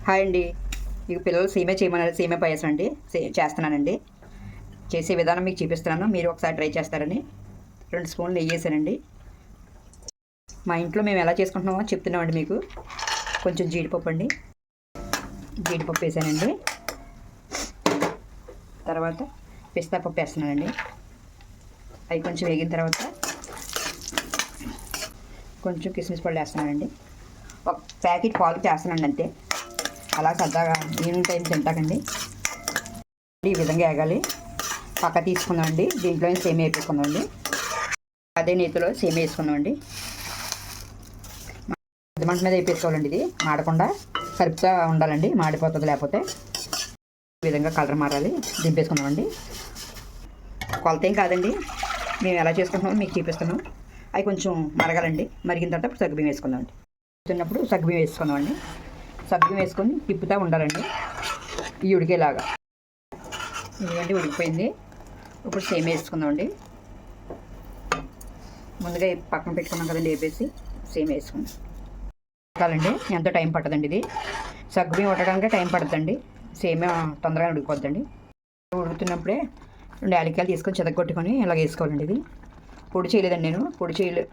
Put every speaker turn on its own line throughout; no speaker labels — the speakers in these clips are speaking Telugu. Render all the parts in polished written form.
హాయ్ అండి. మీకు పిల్లలు సేమే చేయమన్నారు, సేమే పాయసం అండి చేస్తున్నానండి. చేసే విధానం మీకు చూపిస్తున్నాను, మీరు ఒకసారి ట్రై చేస్తారని. 2 స్పూన్లు నెయ్యి వేసానండి. మా ఇంట్లో మేము ఎలా చేసుకుంటున్నామో చెప్తున్నామండి మీకు. కొంచెం జీడిపప్పు అండి, జీడిపప్పు వేసానండి. తర్వాత పిస్తా పప్పు వేస్తున్నానండి. అవి కొంచెం వేగిన తర్వాత కొంచెం కిస్మిస్ పళ్ళు వేస్తున్నానండి. ఒక ప్యాకెట్ పాలు చేస్తానండి అంతే. అలా సరదాగా ఈవినింగ్ టైం తింటాకండి. ఈ విధంగా వేగాలి. పక్క తీసుకుందామండి. దీంట్లో సేమియా వేసుకుందామండి. అదే నేతిలో సేమియా వేసుకుందామండి. మంట మీద వేసుకోవాలండి. ఇది మాడకుండా కలుపుతూ ఉండాలండి, మాడిపోతుంది లేకపోతే. ఈ విధంగా కలర్ మారాలి. దింపేసుకుందామండి. కొలత ఏం కాదండి, మేము ఎలా చేసుకుంటున్నామో మీకు చూపిస్తున్నాం. అవి కొంచెం మరగాలండి. మరిగిన తర్వాత సగ్గుబియ్యం వేసుకుందామండి. తిన్నప్పుడు సగ్గుబియ్యం వేసుకుందామండి. సగ్గుబియ్యం వేసుకొని తిప్పుతూ ఉండాలండి, ఈ ఉడికేలాగా. ఇదిగండి ఉడికిపోయింది. ఇప్పుడు సేమియా వేసుకుందామండి. ముందుగా పక్కన పెట్టుకున్నాం కదండి, వేపేసి సేమియా వేసుకుందాం. ఉడకాలండి, ఎంతో టైం పట్టదండి. ఇది సగ్గుబియ్యం ఉడకడానికి టైం పడుతుందండి. సేమియా తొందరగా ఉడికిపోద్దండి. ఉడుకుతున్నప్పుడే 2 యాలక్కాయలు తీసుకొని చెదగొట్టుకొని ఇలాగ వేసుకోవాలండి. ఇది పొడి చేయలేదండి నేను.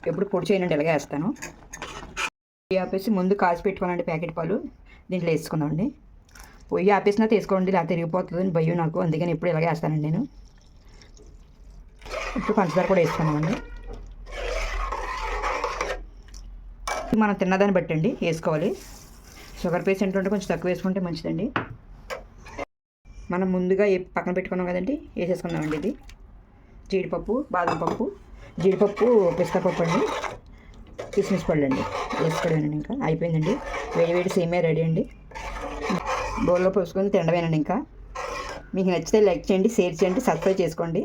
ఎప్పుడు పొడి చేయనండి, ఇలాగే వేస్తాను. ఆపేసి ముందు కాసి పెట్టుకోవాలండి ప్యాకెట్ పాలు. దీంట్లో వేసుకుందామండి. పొయ్యి ఆపేసినా తీసుకోండి, లేకపోతే తిరిగిపోతుంది అని భయం నాకు. అందుకని ఇప్పుడు ఇలాగే వేస్తానండి నేను. ఇప్పుడు పంచదార కూడా వేసుకున్నామండి. మనం తిన్నదాన్ని బట్టి అండి వేసుకోవాలి. షుగర్ పేషెంట్ ఉంటే కొంచెం తక్కువ వేసుకుంటే మంచిదండి. మనం ముందుగా పక్కన పెట్టుకున్నాం కదండి, వేసేసుకుందామండి. ఇది జీడిపప్పు, బాదం పప్పు, జీడిపప్పు, పిస్తా పప్పు అండి, కిస్మిస్ పళ్ళు అండి వేసుకోవడమేనండి. ఇంకా అయిపోయిందండి. వేడి సేమియా రెడీ అండి. బౌల్లో పోసుకొని తినడమేనండి. ఇంకా మీకు నచ్చితే లైక్ చేయండి, షేర్ చేయండి, సబ్స్క్రైబ్ చేసుకోండి.